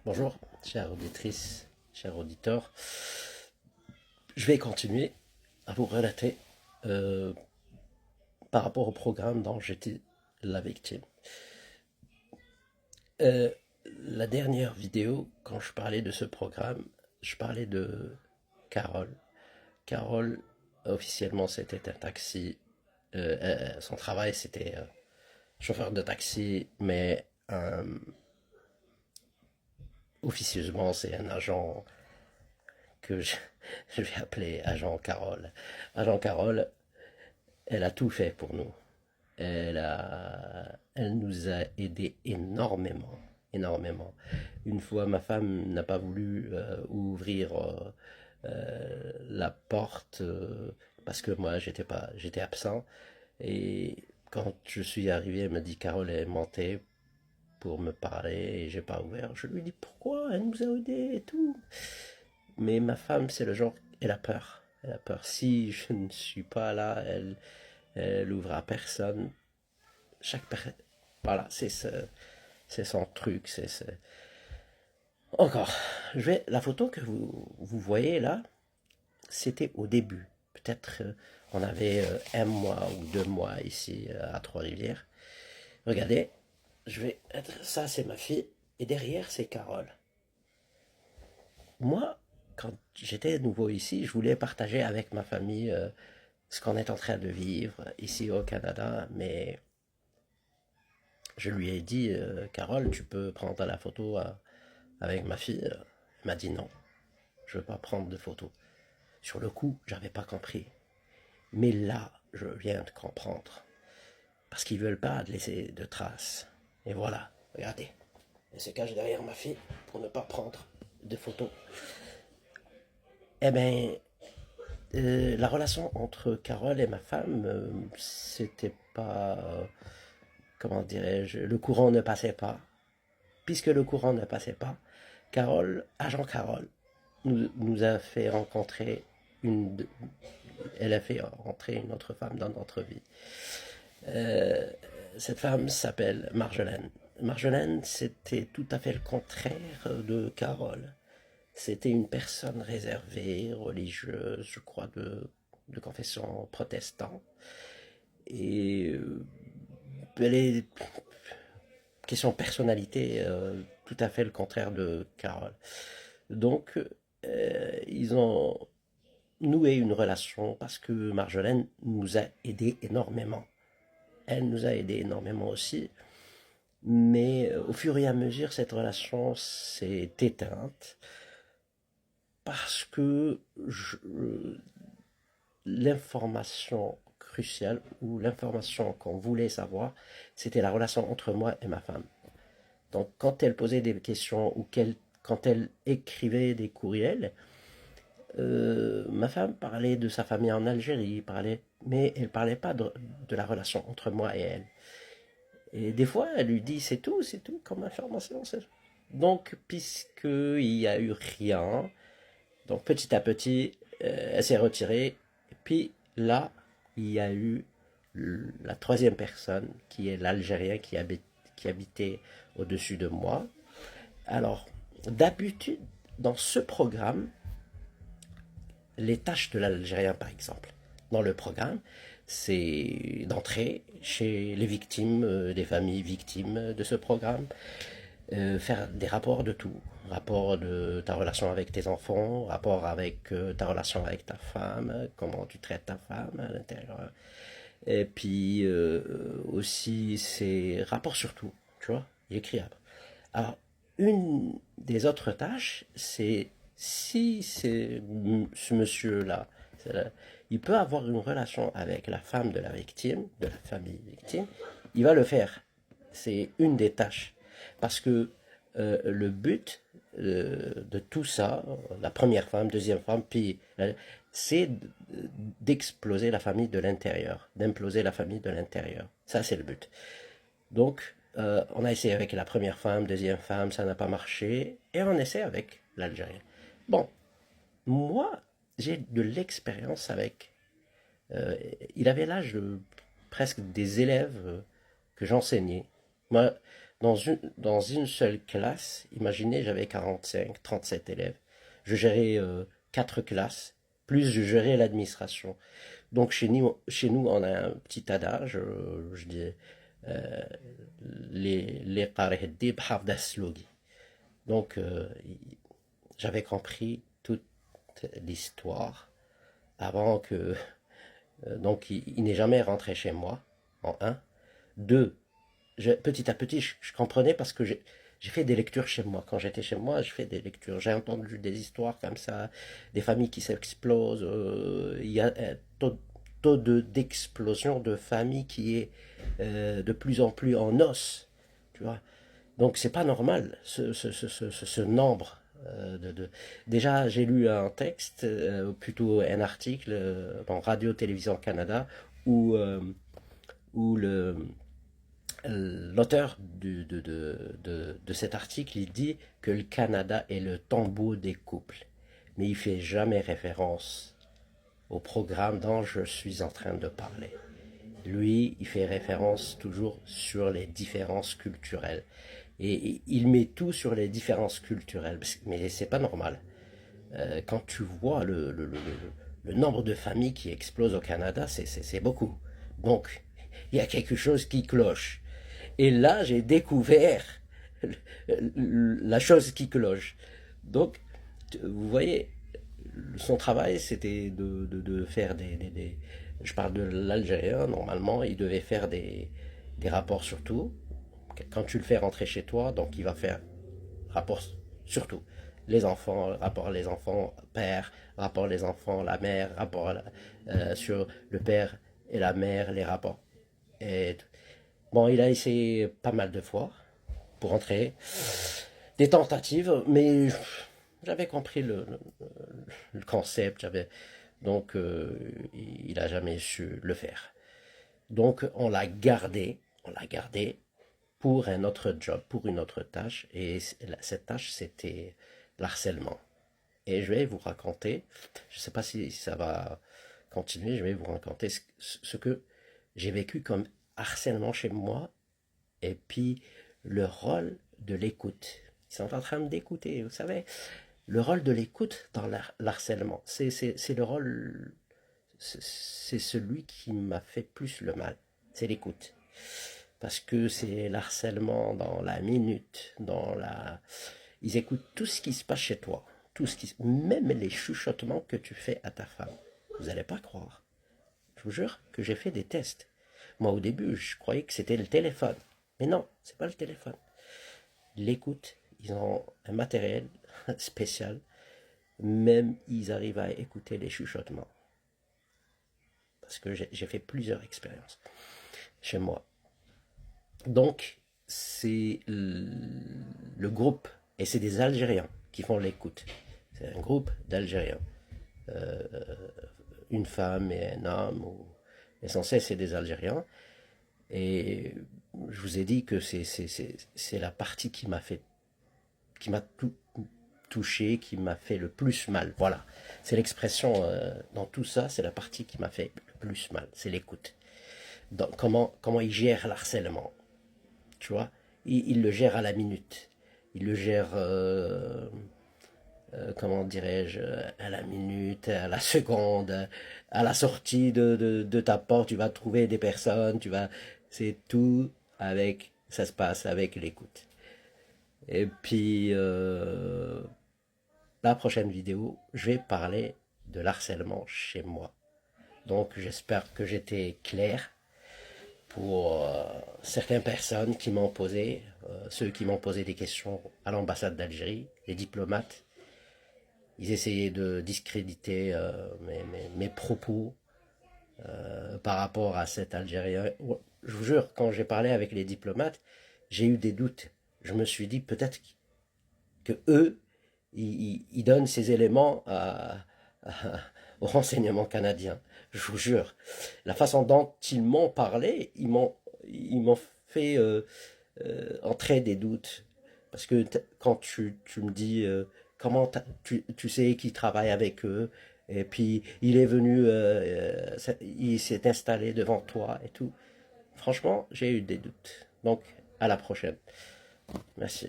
Bonjour, chère auditrice, chers auditeurs. Je vais continuer à vous relater euh, par rapport au programme dont j'étais la victime. Euh, la dernière vidéo, quand je parlais de ce programme, je parlais de Carole. Carole, officiellement, c'était un taxi. Son travail, c'était chauffeur de taxi, mais officieusement, c'est un agent que je vais appeler agent Carole. Agent Carole, elle a tout fait pour nous. Elle nous a aidés énormément, énormément. Une fois, ma femme n'a pas voulu ouvrir la porte parce que moi, j'étais absent. Et quand je suis arrivé, elle m'a dit Carole est montée pour me parler et j'ai pas ouvert. Je lui dis pourquoi elle nous a aidés et tout. Mais ma femme, c'est le genre, elle a peur. Elle a peur. Si je ne suis pas là, elle ouvre à personne. Voilà, c'est son truc. Encore, la photo que vous voyez là, c'était au début. Peut-être on avait un mois ou 2 mois ici à Trois-Rivières. Regardez, ça c'est ma fille et derrière c'est Carole. Moi, quand j'étais nouveau ici, je voulais partager avec ma famille ce qu'on est en train de vivre ici au Canada, mais je lui ai dit, Carole, tu peux prendre la photo avec ma fille. Elle m'a dit non, je ne veux pas prendre de photo. Sur le coup, j'avais pas compris. Mais là, je viens de comprendre. Parce qu'ils veulent pas laisser de traces. Et voilà, regardez. Elle se cache derrière ma fille pour ne pas prendre de photos. Eh bien, la relation entre Carole et ma femme, c'était pas, comment dirais-je, le courant ne passait pas. Puisque le courant ne passait pas, agent Carole, nous a fait rencontrer une, elle a fait rentrer une autre femme dans notre vie. Euh, cette femme s'appelle Marjolaine. Marjolaine, c'était tout à fait le contraire de Carole. C'était une personne réservée, religieuse, je crois, de confession protestante. Et elle est, question personnalité, tout à fait le contraire de Carole. Donc, ils ont noué une relation parce que Marjolaine nous a aidés énormément. Elle nous a aidés énormément aussi. Mais au fur et à mesure, cette relation s'est éteinte parce que l'information cruciale ou l'information qu'on voulait savoir, c'était la relation entre moi et ma femme. Donc quand elle posait des questions ou quand elle écrivait des courriels, ma femme parlait de sa famille en Algérie, mais elle ne parlait pas de la relation entre moi et elle. Et des fois, elle lui dit c'est tout comme information. Donc, puisqu'il n'y a eu rien, donc petit à petit, elle s'est retirée. Et puis là, il y a eu la troisième personne, qui est l'Algérien qui habitait au-dessus de moi. Alors, d'habitude, dans ce programme, les tâches de l'Algérien, par exemple, dans le programme, c'est d'entrer chez les victimes, des familles victimes de ce programme, faire des rapports de tout. Rapport de ta relation avec tes enfants, rapport avec ta relation avec ta femme, comment tu traites ta femme à l'intérieur. Et puis aussi, c'est rapport sur tout, tu vois, il écrit après. Alors, une des autres tâches, c'est si c'est ce monsieur-là, il peut avoir une relation avec la femme de la victime, de la famille victime, il va le faire. C'est une des tâches. Parce que le but de tout ça, la première femme, deuxième femme, puis c'est d'exploser la famille de l'intérieur, d'imploser la famille de l'intérieur. Ça, c'est le but. Donc, on a essayé avec la première femme, deuxième femme, ça n'a pas marché, et on essaie avec l'Algérien. Bon, moi, j'ai de l'expérience avec. Il avait l'âge de presque des élèves que j'enseignais. Moi, dans une seule classe, imaginez, j'avais 45, 37 élèves. Je gérais 4 classes, plus je gérais l'administration. Donc chez nous, on a un petit adage, je dis, euh, les قارئ الديب حافظ السلوقي. Donc j'avais compris toute l'histoire avant que... donc il n'est jamais rentré chez moi, en un. Deux, petit à petit, je comprenais parce que j'ai fait des lectures chez moi. Quand j'étais chez moi, je fais des lectures. J'ai entendu des histoires comme ça, des familles qui s'explosent. Il y a un taux d'explosion de familles qui est de plus en plus en os. Tu vois. Donc c'est pas normal ce nombre. Déjà, j'ai lu un texte, plutôt un article dans Radio-Télévision Canada où, où l'auteur de cet article, il dit que le Canada est le tombeau des couples. Mais il fait jamais référence au programme dont je suis en train de parler. Lui, il fait référence toujours sur les différences culturelles. Et il met tout sur les différences culturelles. Mais c'est pas normal. Quand tu vois le nombre de familles qui explosent au Canada, c'est beaucoup. Donc, il y a quelque chose qui cloche. Et là, j'ai découvert la chose qui cloche. Donc, vous voyez, son travail, c'était de faire je parle de l'Algérien, normalement, il devait faire des rapports sur tout. Quand tu le fais rentrer chez toi, donc il va faire rapport sur tout. Les enfants, rapport les enfants, père, rapport les enfants, la mère, rapport sur le père et la mère, les rapports. Et bon, il a essayé pas mal de fois pour entrer. Des tentatives, mais j'avais compris le concept. Donc, il a jamais su le faire. Donc, on l'a gardé pour un autre job, pour une autre tâche. Et cette tâche, c'était l'harcèlement. Et je vais vous raconter, je ne sais pas si ça va continuer, je vais vous raconter ce que j'ai vécu comme harcèlement chez moi et puis le rôle de l'écoute. Ils sont en train d'écouter, vous savez. Le rôle de l'écoute dans l'harcèlement, c'est le rôle, c'est celui qui m'a fait plus le mal. C'est l'écoute. Parce que c'est l'harcèlement dans la minute, dans la... Ils écoutent tout ce qui se passe chez toi. Même les chuchotements que tu fais à ta femme. Vous n'allez pas croire. Je vous jure que j'ai fait des tests. Moi, au début, je croyais que c'était le téléphone. Mais non, c'est pas le téléphone. L'écoute, ils ont un matériel spécial. Même ils arrivent à écouter les chuchotements. Parce que j'ai fait plusieurs expériences chez moi. Donc, c'est le groupe, et c'est des Algériens qui font l'écoute. C'est un groupe d'Algériens. Euh, une femme et un homme, l'essentiel c'est des Algériens. Et je vous ai dit que c'est la partie qui m'a touché, qui m'a fait le plus mal. Voilà, c'est l'expression dans tout ça, c'est la partie qui m'a fait le plus mal, c'est l'écoute. Comment il gère l'harcèlement, tu vois, il le gère à la minute, il le gère, comment dirais-je, à la minute, à la seconde, à la sortie de ta porte, tu vas trouver des personnes, c'est tout ça se passe avec l'écoute. Et puis, la prochaine vidéo, je vais parler de l'harcèlement chez moi. Donc, j'espère que j'étais clair pour certaines personnes qui m'ont posé, ceux qui m'ont posé des questions à l'ambassade d'Algérie, les diplomates. Ils essayaient de discréditer mes propos par rapport à cet Algérien. Je vous jure, quand j'ai parlé avec les diplomates, j'ai eu des doutes. Je me suis dit peut-être que eux, ils donnent ces éléments au renseignement canadien. Je vous jure. La façon dont ils m'ont parlé, ils m'ont fait entrer des doutes. Parce que quand tu me dis comment tu sais qui travaille avec eux, et puis il est venu, il s'est installé devant toi et tout. Franchement, j'ai eu des doutes. Donc, À la prochaine. Merci.